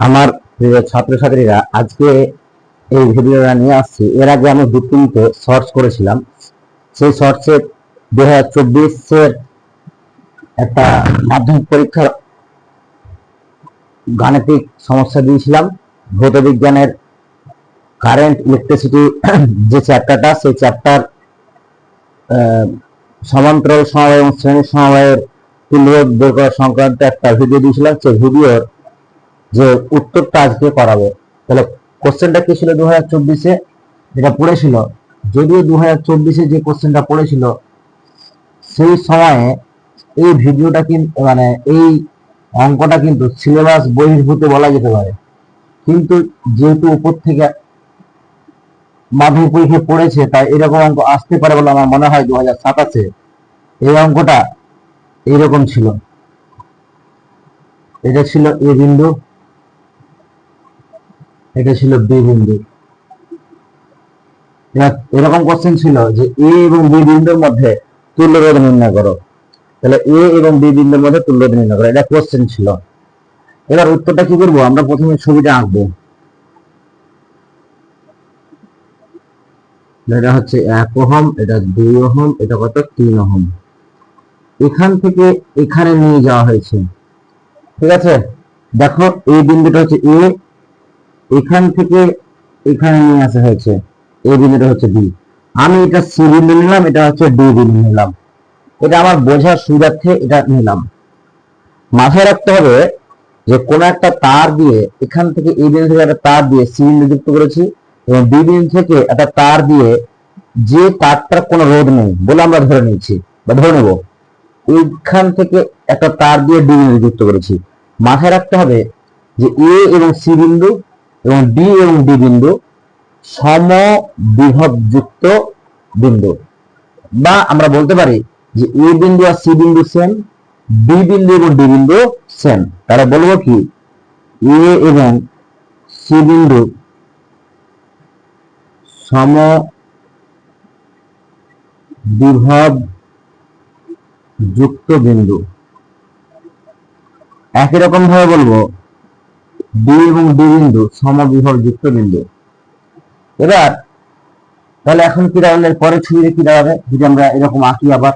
আমার প্রিয় ছাত্রছাত্রীরা, আজকে এই ভিডিওটা নিয়ে আসছি। এর আগে আমি দু তিনটে শর্টস করেছিলাম। সেই শর্টসে 2024-এর একটা মাধ্যমিক পরীক্ষার গাণিতিক সমস্যা দিয়েছিলাম। ভৌত বিজ্ঞানের কারেন্ট ইলেকট্রিসিটি যে চ্যাপ্টারটা, সেই চ্যাপ্টার সমান্তরাল সমবায় এবং শ্রেণী সমবায়ের তুল্যরোধ বের করা সংক্রান্ত একটা ভিডিও দিয়েছিলাম। সেই ভিডিওর যে উত্তরটা আজকে করাবো। তাহলে কোশ্চেনটা কি ছিল 2024-এ যেটা পড়েছিল, যদিও 2024-এ যে কোশ্চেনটা পড়েছিল সেই সময়ে এই ভিডিওটা কিন্তু এই অঙ্কটা কিন্তু সিলেবাস বহির্ভূত বলা যেতে পারে, কিন্তু যেহেতু উপর থেকে মাধ্যমিক পরীক্ষায় পড়েছে, তাই এরকম অঙ্ক আসতে পারে বলে আমার মনে হয়। 2027-এ এই অঙ্কটা এইরকম ছিল। এটা ছিল এ বিন্দু, এটা ছিল বি বিন্দু। এরকম কোশ্চেন ছিল যে এ এবং বি বিন্দুর মধ্যে তুল্যরোধ নির্ণয় করো। তাহলে এ এবং বি বিন্দুর মধ্যে তুল্যরোধ নির্ণয় করো, এটা কোশ্চেন ছিল। এবার উত্তরটা কি করবো, আমরা প্রথমে ছবিটা আঁকবো। এটা হচ্ছে 1 ওহম, এটা 2 ওহম, এটা কত 3 ওহম। এখান থেকে এখানে নিয়ে যাওয়া হয়েছে, ঠিক আছে। দেখো এই বিন্দুটা হচ্ছে এ, এখান থেকে এখানে নিয়ে আসা হয়েছে। এই বিন্দুটা হচ্ছে বি, আমি এটা সি বিন্দু নিলাম, এটা হচ্ছে ডি বিন্দু নিলাম। এটা আমার বোঝার সুবিধার্থে এটা নিলাম। মাথায় রাখতে হবে যে কোন একটা তার দিয়ে, এখান থেকে এই বিন্দু থেকে একটা তার দিয়ে সি বিন্দু যুক্ত করেছি, এবং বি বিন্দু থেকে একটা তার দিয়ে যে তারটার কোনো রোধ নেই বলে আমরা ধরে নিয়েছি বা ধরে নেব, এইখান থেকে একটা তার দিয়ে ডি বিন্দু যুক্ত করেছি। মাথায় রাখতে হবে যে এ এবং সি বিন্দু এবং ডি এবং ডি বিন্দু সমবিভবযুক্ত বিন্দু, বা আমরা বলতে পারি যে এ বিন্দু আর সি বিন্দু সেম, বি বিন্দু এবং ডি বিন্দু সেম। তারা বলবো কি এ এবং সি বিন্দু সমবিভব যুক্ত বিন্দু। একই রকম ভাবে বলবো বি এবং ডি বিন্দু সমবিভব যুক্ত বিন্দু। এবার তাহলে এখন কি দাঁড়ালে, পরের ছবিতে কি দাঁড়াবে যদি আমরা এরকম আঁকি। আবার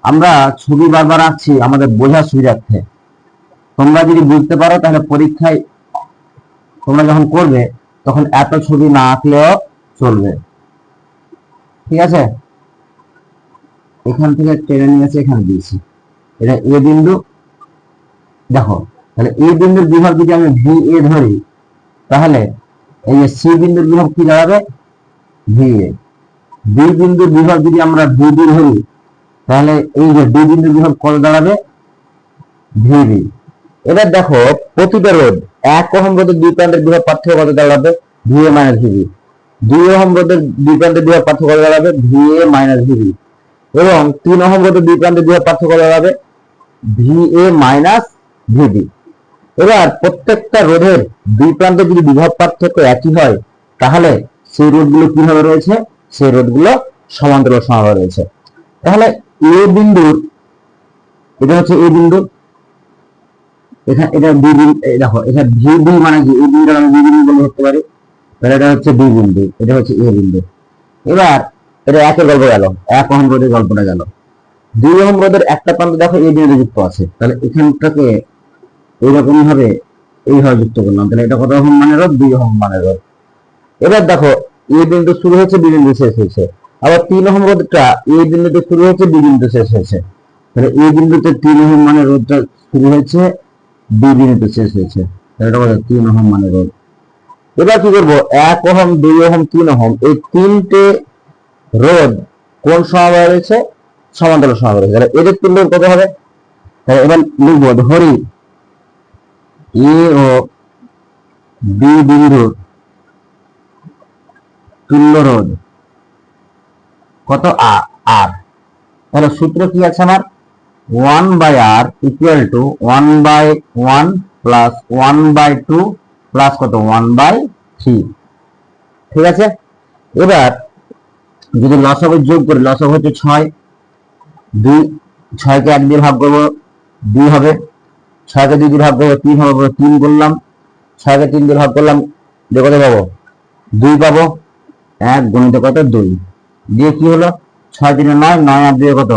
আমরা ছবি বারবার আঁকছি আমাদের বোঝার সুবিধার্থে। তোমরা যদি বুঝতে পারো তাহলে পরীক্ষায় তোমরা যখন করবে তখন এত ছবি না আঁকলেও চলবে, ঠিক আছে। এখান থেকে টেনে নিয়ে এসে এখানে দিয়েছি, এটা এ বিন্দু। দেখো তাহলে এ বিন্দুর বিভব যদি আমি ভি এ ধরি, তাহলে এই যে সি বিন্দুর বিভব কি দাঁড়াবে ভি এ। বি বিন্দুর বিভব যদি আমরা ভি বি ধরি, তাহলে এই যে ডি বিন্দুর বিভব কত দাঁড়াবে ভি বি। এবার দেখো প্রতিটা রোধ, 1 ওহম রোধের দুই প্রান্তের বিভব পার্থক্য কত দাঁড়াবে V A minus VB. 2 ohm রোধের দুই প্রান্তের বিভব পার্থক্য কত দাঁড়াবে ভি এ মাইনাস ভিবি। এবং 3 ওহম রোধের দুই প্রান্তের বিভব পার্থক্য কত দাঁড়াবে ভি এ মাইনাস ভিবি। এবার প্রত্যেকটা রোধের দুই প্রান্তে যদি বিভব পার্থক্য একই হয়, তাহলে সেই রোধগুলো কিভাবে রয়েছে, সেই রোধগুলো সমান্তরাল সমবায় রয়েছে। তাহলে এ বিন্দুর, এটা হচ্ছে এ বিন্দু, এখানে এটা বি বিন্দু। দেখো এখানে ভি বি মানে কি, এই বিন্দুটা আমি বি বিন্দু বলে ধরতে পারি। তাহলে এটা হচ্ছে বি বিন্দু, এটা হচ্ছে এ বিন্দু। এবার এটা একের গল্প গেল, 1 ওহম রোধের গল্পটা গেল। 2 ওহম রোধের একটা প্রান্ত দেখো এই বিন্দু যুক্ত আছে, তাহলে এখানটাকে এইরকম ভাবে এইভাবে যুক্ত করলাম। তাহলে এটা কত ওহম মানে রোধ 2 ওহম মানে রোধ। এবার দেখো এ বিন্দু শুরু হয়েছে, বি বিন্দু শেষ হয়েছে। আবার 3 ওহম রোধটা এ বিন্দুতে শুরু হয়েছে, বি বিন্দু শেষ হয়েছে। তাহলে এ বিন্দুতে 3 ওহম মানে রোধটা শুরু হয়েছে, বি বিন্দুতে শেষ হয়েছে। তাহলে এটা কত 3 ওহম মানে রোধ। এবার কি করবো, 1 ওহম 2 ওহম 3 ওহম এই তিনটে রোধ কোন সমবায় রয়েছে, সমান্তরাল সমবায় রয়েছে। তাহলে এদের তুল্য কত হবে, তাহলে এবার লিখবো ধরি এ ও বি বিন্দুর তুল্য রোধ কত আর। তাহলে সূত্র কি আছে আমার, 1/r equal to 1/1 plus 1/2 plus কত 1/3, ঠিক আছে। এবার যদি লসাগু যোগ করি, লসাগু হচ্ছে 6, 6 কে 1 দিয়ে ভাগ করবো 2 হবে, 6 কে 2 দিয়ে ভাগ করবো 3 হবে, 3 করলাম। 6 কে 3 দিয়ে ভাগ করলাম, দিয়ে কত পাবো? 2 পাবো। 1 গুণিত কত? 2 দিয়ে কি হলো? 6 3 9, 9 আর 2 কত?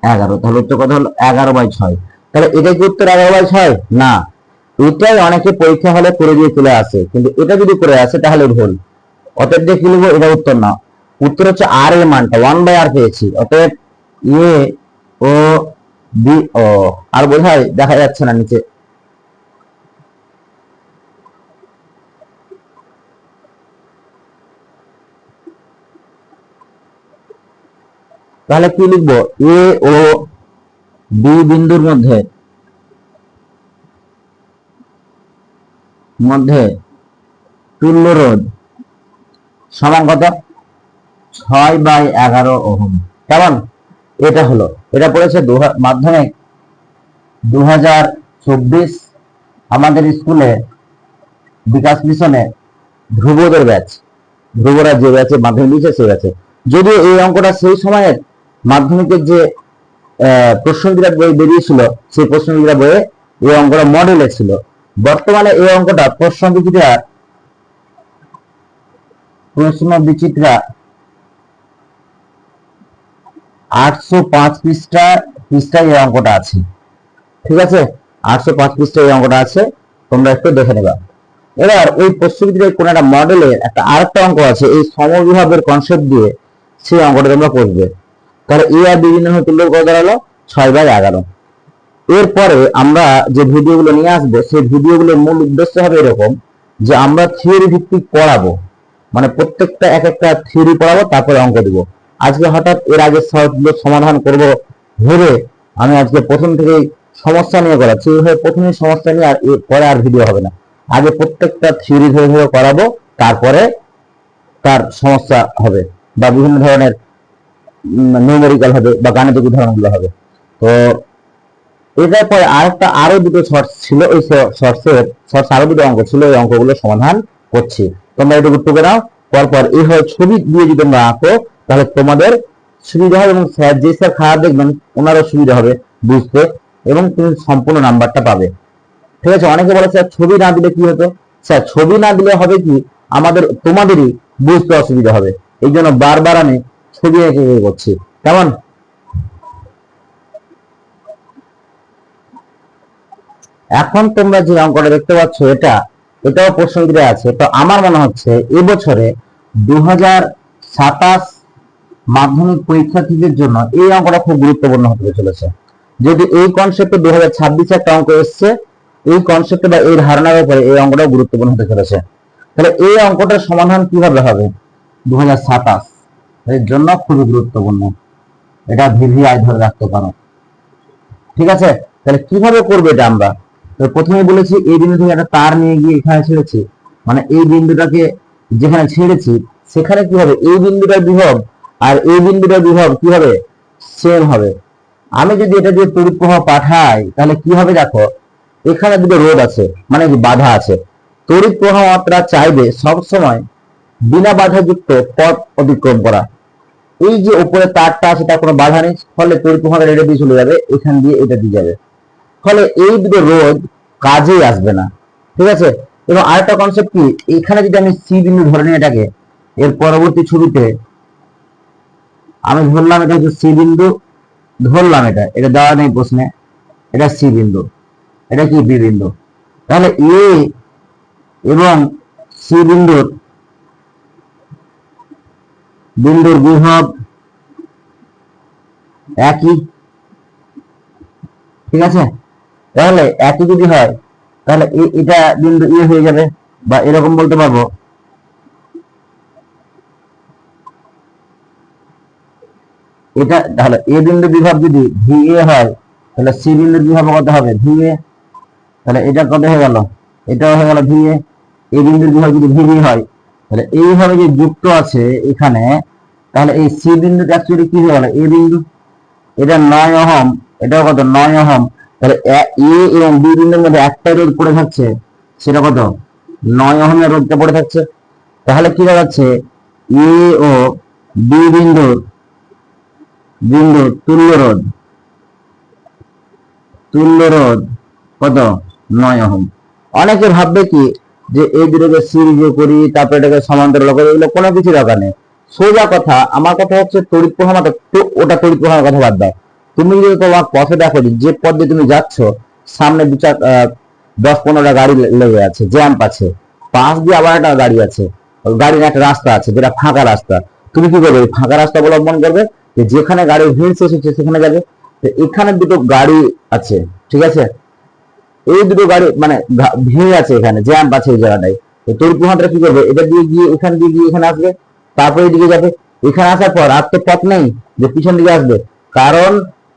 11। তাহলে উত্তর কত হলো? 11/6। তাহলে এটা কি উত্তর 11/6? না, এটাই অনেকে পরীক্ষা হলে করে দিয়ে চলে আসে, কিন্তু এটা যদি করে আসে তাহলে ভুল। অতএব দিয়ে কি লিখবো? এটা উত্তর না, উত্তর হচ্ছে আর এর মানটা 1/r পেয়েছি। অতএব এ ও বি ও আর বোঝায় দেখা যাচ্ছে না নিচে। তাহলে কি লিখবো? এ ও বি বিন্দুর মধ্যে মধ্যে তুল্য রোধ সমান কত? 6/11 ওহম। কেমন? এটা হলো, এটা পড়েছে মাধ্যমিক 2024 আমাদের স্কুলে বিকাশ মিশনে ধ্রুবদের ব্যাচ, ধ্রুবরা যে ব্যাচে মাধ্যমিক দিয়েছে সেই ব্যাচে। যদিও এই অঙ্কটা সেই সময়ের মাধ্যমিকের যে প্রশ্নবিচিত্রা বই বেরিয়েছিল, সেই প্রশ্নবিচিত্রা বইয়ে এই অঙ্কটা মডেলে ছিল। বর্তমানে এই অঙ্কটা প্রশ্নবিচিত্রা 805 পৃষ্ঠায় এই অঙ্কটা আছে। ঠিক আছে, 805 পৃষ্ঠায় এই অঙ্কটা আছে, তোমরা একটু দেখে নেবা। এবার ওই প্রশ্নবিচিত্রায় কোন একটা মডেলে একটা আরেকটা অঙ্ক আছে, এই সমবিভাবের কনসেপ্ট দিয়ে সেই অঙ্কটা তোমরা করবে। তাহলে এ আর বি বিন্দুর তুল্য কত দাঁড়ালো? 6/11। এরপরে আমরা যে ভিডিওগুলো নিয়ে আসবো, সেই ভিডিওগুলোর মূল উদ্দেশ্য হবে এরকম যে আমরা থিওরি ভিত্তিক পড়াবো, মানে প্রত্যেকটা এক একটা থিওরি পড়াবো, তারপরে অঙ্ক দিব। আজকে হঠাৎ এর আগে সবগুলো সমাধান করব ভেবে আমি আজকে প্রথম থেকেই সমস্যা নিয়ে করাচ্ছি। এইভাবে প্রথমেই সমস্যা নিয়ে আর পরে আর ভিডিও হবে না। আগে প্রত্যেকটা থিওরি ধরে ধরে করাবো, তারপরে তার সমস্যা হবে বা বিভিন্ন ধরনের নিউমেরিক্যাল হবে বা গাণিতিক উদাহরণগুলো হবে। তো এটার পরে আরো দুটো শর্টস ছিল, ওই শর্টস আরো দুটো অঙ্ক ছিল, ওই অঙ্কগুলো সমাধান করছি। তোমরা একটু টুকে নাও, পরপর এইভাবে ছবি দিয়ে যদি তোমরা আঁকো তাহলে তোমাদের সুবিধা হবে, এবং স্যার যে স্যার খারাপ দেখবেন ওনারও সুবিধা হবে বুঝতে, এবং তুমি সম্পূর্ণ নাম্বারটা পাবে। ঠিক আছে? অনেকে বলে স্যার ছবি না দিলে কি হতো? স্যার ছবি না দিলে হবে কি, তোমাদেরই বুঝতে অসুবিধা হবে। এই জন্য বারবার আমি ছবি এঁকে করছি। কেমন? এখন তোমরা যে অঙ্কটা দেখতে পাচ্ছ, এটাও প্রশ্নবিচিত্রায় আছে। তো আমার মনে হচ্ছে এবছরে 2027 মাধ্যমিক পরীক্ষার্থীদের জন্য এই অঙ্কটা খুব গুরুত্বপূর্ণ হতে চলেছে। যদি এই কনসেপ্টে 2026 একটা অঙ্ক এসছে, এই কনসেপ্টে বা এই ধারণার উপরে এই অঙ্কটাও গুরুত্বপূর্ণ হতে চলেছে। তাহলে এই অঙ্কটার সমাধান কিভাবে হবে 2027 এর জন্য খুবই গুরুত্বপূর্ণ। এটা ভিভিআই ধরে রাখতে পারো। ঠিক আছে? তাহলে কিভাবে করবে এটা আমরা? তো প্রথমে বলেছি এই বিন্দু থেকে একটা তার নিয়ে গিয়ে এখানে ছেড়েছি, মানে এই বিন্দুটাকে যেখানে ছেড়েছি সেখানে কি হবে? এই বিন্দুটার বিভব আর এই বিন্দুটার বিভব কি হবে? সেম হবে। আমি যদি এটা দিয়ে তড়িৎ প্রবাহ পাঠাই তাহলে কি হবে? দেখো, এখানে দুটো রোধ আছে, মানে বাধা আছে। তড়িৎ প্রবাহ মাত্রা চাইবে সবসময় বিনা বাধাযুক্ত পথ অতিক্রম করা। এই যে উপরে তারটা আছে তার কোনো বাধা নেই, ফলে তড়িৎ প্রবাহ এটা দিয়ে চলে যাবে, এখান দিয়ে এটা দিয়ে যাবে, ফলে এই দুটো রোধ কাজেই আসবে না। ঠিক আছে? এবং আরেকটা কনসেপ্ট কি, এখানে যদি আমি সি বিন্দু ধরে নিই এটাকে, এর পরবর্তী ছবিতে আমি ধরলাম এটা হচ্ছে সি বিন্দু, ধরলাম এটা দেওয়া নেই প্রশ্নে, এটা সি বিন্দু, এটা কি বি বিন্দু। তাহলে এ এবং সি বিন্দুর বিভব একই। ঠিক আছে? তাহলে একই যদি হয় তাহলে এটা বিন্দু এ হয়ে যাবে, বা এরকম বলতে পারবো এটা। তাহলে এ বিন্দু বিভব যদি ভি এ হয় তাহলে সি বিন্দুর বিভব কত হবে? V A. তাহলে এটা কত হয়ে গেল? এটাও হয়ে গেল ভি এ বিন্দুর বিভব যদি ভি হয়, তাহলে এইভাবে যে যুক্ত আছে এখানে, তাহলে এই সি বিন্দুটা অ্যাকচুয়ালি কি হয়ে গেল? এ বিন্দু। এটা 9 ওহম, এটাও কত? 9 ওহম। তাহলে এ এবং বি বিন্দুর মধ্যে একটা রোধ পড়ে থাকছে, সেটা কত? 9 ওহমের রোধটা পড়ে থাকছে। তাহলে কি দাঁড়াচ্ছে? এ ও বি বিন্দুর তুল্য রোধ কত? 9 ওহম। অনেকে ভাববে কি যে এই দুটোকে সিরিজে করি, তারপরে এটাকে সমান্তরাল করি, এগুলো কোনো কিছু দরকার নেই। সোজা কথা, আমার কথা হচ্ছে তড়িৎ প্রবাহটা, তো ওটা তড়িৎ প্রবাহের কথা বাদ দাও। তুমি যদি তোমার পথে দেখো যে পথ দিয়ে তুমি যাচ্ছ, সামনে 10-15টা গাড়ি লেগে আছে, জ্যাম্প আছে, পাশ দিয়ে আবার একটা গাড়ি আছে, গাড়ির একটা রাস্তা আছে যেটা ফাঁকা রাস্তা। তুমি কি করবে? ফাঁকা রাস্তা অবলম্বন করবে, যে যেখানে গাড়ির ভিড় শেষ হচ্ছে সেখানে যাবে। তো এখানে দুটো গাড়ি আছে, ঠিক আছে, এই দুটো গাড়ি মানে ভিড় আছে, এখানে জ্যাম্প আছে এই জায়গাটায়। তো তড়িৎ প্রবাহটা কি করবে? এটা দিয়ে গিয়ে এখান দিয়ে গিয়ে এখানে আসবে, তারপরে এদিকে যাবে। এখানে আসার পর আর তো পথ নেই যে পিছন দিকে আসবে, কারণ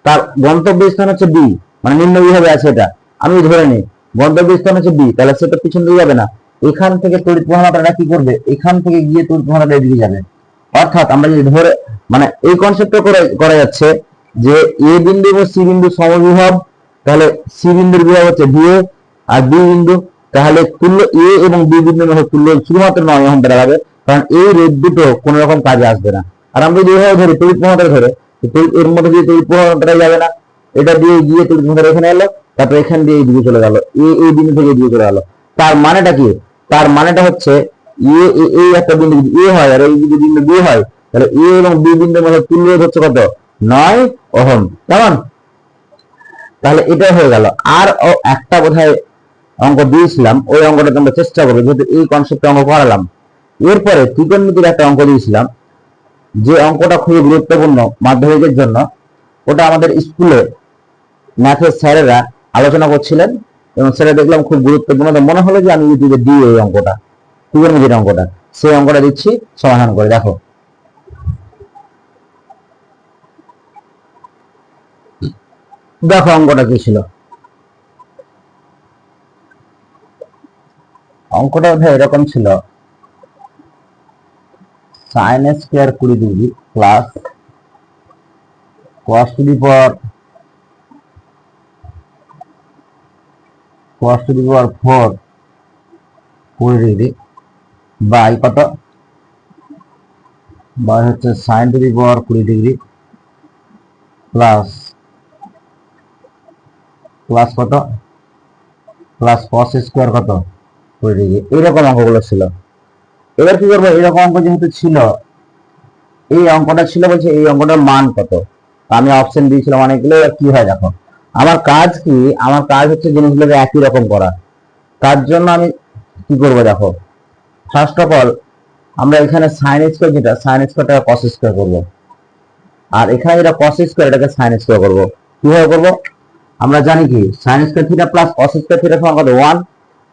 তার গন্তব্য স্থান হচ্ছে বি, মানে নিম্ন বিভাবে আছে এটা, আমি ধরে নিই গন্তব্য স্থান হচ্ছে বি, তাহলে সেটা পিছন দিকে যাবে না। এখান থেকে তড়িৎ প্রবাহটা কি করবে? এখান থেকে গিয়ে তড়িৎ প্রবাহটা এদিকে যাবে। অর্থাৎ আমরা যদি ধরে মানে এই কনসেপ্টটা করা যাচ্ছে যে এ বিন্দু এবং সি বিন্দু সমবিভব, তাহলে সি বিন্দুর বিভব হচ্ছে ভিএ, আর বি বিন্দু তাহলে তুল্য এ এবং বি বিন্দুর মধ্যে তুল্য শুধুমাত্র 9 ওহম দাঁড়াবে, কারণ এই রোধ দুটো কোন রকম কাজে আসবে না। আর আমরা যদি এভাবে ধরি তড়িৎ প্রবাহটা ধরে, এর মধ্যে দিয়ে তড়িৎ প্রবাহটা যাবে না, এটা দিয়ে গিয়ে তড়িৎ প্রবাহটা এখানে এলো, তারপর এখান দিয়ে এই দিকে চলে গেল, এই বিন্দু থেকে এই দিকে চলে গেল। তার মানেটা কি? তার মানেটা হচ্ছে এই একটা বিন্দু যদি এ হয় আর এই যদি বিন্দু বি হয়, তাহলে এ এবং বি বিন্দুর মধ্যে তুল্য রোধ হচ্ছে কত? 9 ওহম। কেমন? তাহলে এটা হয়ে গেল। আর একটা বোধহয় অঙ্ক দিয়েছিলাম, ওই অঙ্কটা তোমরা চেষ্টা করবে, যেহেতু এই কনসেপ্টে অঙ্ক করালাম। এরপরে ত্রিকোণমিতির একটা অঙ্ক দিয়েছিলাম, যে অঙ্কটা খুবই গুরুত্বপূর্ণ মাধ্যমিকের জন্য। ওটা আমাদের স্কুলে ম্যাথের স্যারেরা আলোচনা করছিলেন এবং সেটা দেখলাম খুব গুরুত্বপূর্ণ, তো মনে হলো যে আমি ইউটিউবে দিই এই অঙ্কটা, ত্রিকোণমিতির অঙ্কটা। সেই অঙ্কটা দিচ্ছি, সমাধান করে দেখো। দেখো অঙ্কটা কি ছিল। অঙ্কটা এরকম ছিল, sin square 20 degree plus cos to the power 4 20 degree by কত, বাই হচ্ছে sin to the power 20 degree plus কত, প্লাস cos স্কয়ার কত 20 ডিগ্রি। এরকম অঙ্কগুলো ছিল। এবার কি করবো? এরকম অঙ্ক যেহেতু ছিল, এই অঙ্কটা ছিল, বলছে এই অঙ্কটার মান কত। আমি অপশন দিয়েছিলাম অনেকগুলো। এবার কি হয় দেখো, আমার কাজ কি? আমার কাজ হচ্ছে জিনিসগুলোকে একই রকম করা। তার জন্য আমি কি করবো দেখো, ফার্স্ট অফ অল আমরা এখানে সাইন স্কয়ার, যেটা সাইন স্কয়ারটাকে কস স্কয়ার করবো, আর এখানে যেটা কস স্কয়ার এটাকে সাইন স্কয়ার করবো। কিভাবে করবো? আমরা জানি কি sine square theta plus cos square theta সমান কত? 1।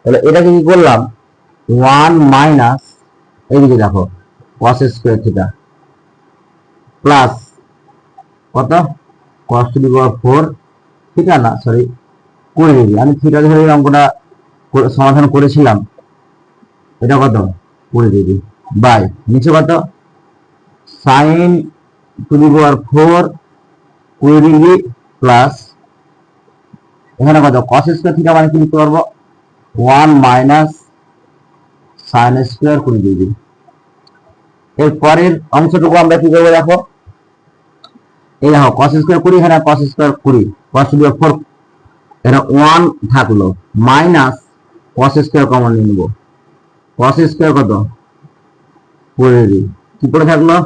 তাহলে এটাকে কি করলাম? 1 মাইনাস এইদিকে দেখো কস স্কয়ার থিটা প্লাস কত, cos to the power 4 theta, না সরি 20 ডিগ্রি। আমি থিটা ধরে অঙ্কটা সমাধান করেছিলাম। এটা কত? 20 ডিগ্রি বাই নিচে কত, sin to the power 4 20 degree plus এখানে কত, cos স্কয়ার থিটা মানে কি লিখতে পারবো? 1 মাইনাস sin স্কয়ার 20 ডিগ্রি। এর পরের অংশটুকু আমরা কি করবো দেখো, এই দেখো cos স্কয়ার 20, এখানে cos square 20, cos to the power 4, এটা 1 থাকলো, মাইনাস cos স্কয়ার কমন নিয়ে নেবো, cos স্কয়ার কত 20 ডিগ্রি, কি করে থাকলো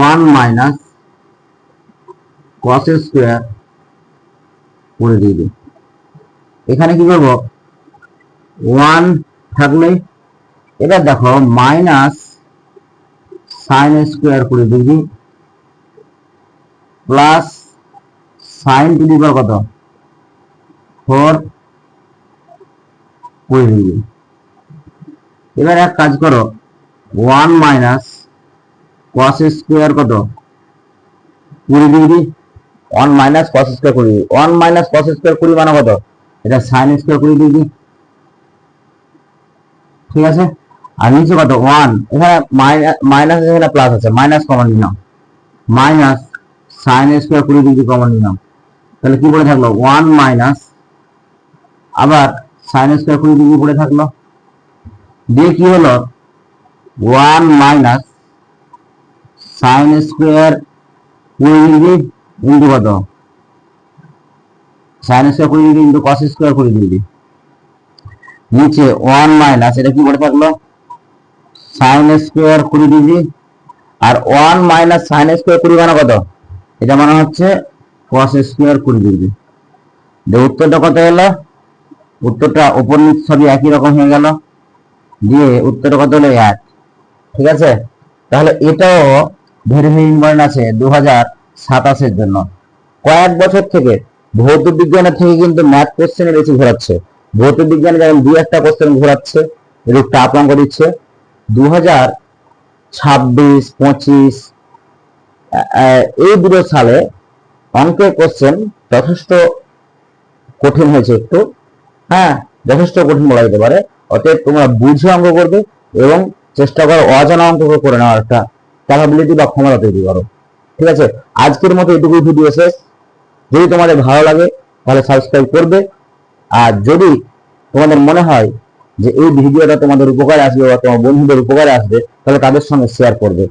1 মাইনাস cos স্কয়ার 20 ডিগ্রি। এখানে কি করবো, 1 থাকলে এবার দেখো মাইনাস sin স্কয়ার 20 ডিগ্রি প্লাস sin টু দি পাওয়ার কত 4 20 ডিগ্রি। এবার এক কাজ করো, 1 মাইনাস cos স্কয়ার কত 20 degree, 1 minus cos square 20 degree, 1 minus cos square 20 মানে কত, এটা sin স্কয়ার 20 ডিগ্রি, ঠিক আছে। আর নিচে কত 1, এখানে মাইনাস, এখানে প্লাস আছে, মাইনাস কমন নিলাম, minus sin square 20 degree common নিলাম, তাহলে কি পড়ে থাকলো 1 মাইনাস আবার sin স্কয়ার 20 ডিগ্রি পড়ে থাকলো, দিয়ে কি হলো 1 minus sin square 20 degree into কত, sin square 20 degree into cos square 20 degree. নিচে 1 মাইনাস এটা কি পড়ে থাকলো সাইন স্কোয়ার 20 ডিগ্রি, আর 1 মাইনাস সাইন স্কোয়ার 20 মানে কত, এটা মানে হচ্ছে কস স্কোয়ার 20 ডিগ্রি। উত্তরটা কত হলো, উত্তরটা উপর নিচ সবই একই রকম হয়ে গেল, দিয়ে উত্তরটা কত হলো 1। ঠিক আছে, তাহলে এটাও ভেরি ভেরি ইম্পর্টেন্ট আছে 2027 জন্য। কয়েক বছর থেকে ভৌত বিজ্ঞানের থেকে কিন্তু ম্যাথ কোশ্চেনে বেশি ঘোরাচ্ছে। ভৌত বিজ্ঞানে যেমন 2-1টা কোশ্চেন ঘোরাচ্ছে, একটু টাফ অঙ্ক দিচ্ছে। 2026-25 এই দুটো সালে অঙ্কের কোশ্চেন যথেষ্ট কঠিন হয়েছে একটু, হ্যাঁ যথেষ্ট কঠিন বলা যেতে পারে। অতএব তোমরা বুঝে অঙ্ক করবে এবং চেষ্টা করো অজানা অঙ্ক করে নেওয়ার একটা ক্যাপাবিলিটি বা ক্ষমতা তৈরি করো। ঠিক আছে, আজকের মতো এটুকুই ভিডিও শেষ। যদি তোমাদের ভালো লাগে তাহলে সাবস্ক্রাইব করবে, আর যদি তোমাদের মনে হয় যে এই ভিডিওটা তোমাদের উপকারে আসবে বা তোমার বন্ধুদের উপকারে আসবে তাহলে তাদের সঙ্গে শেয়ার করবে।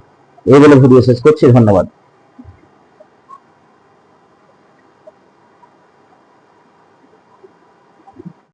এই বলে ভিডিও শেষ করছি, ধন্যবাদ।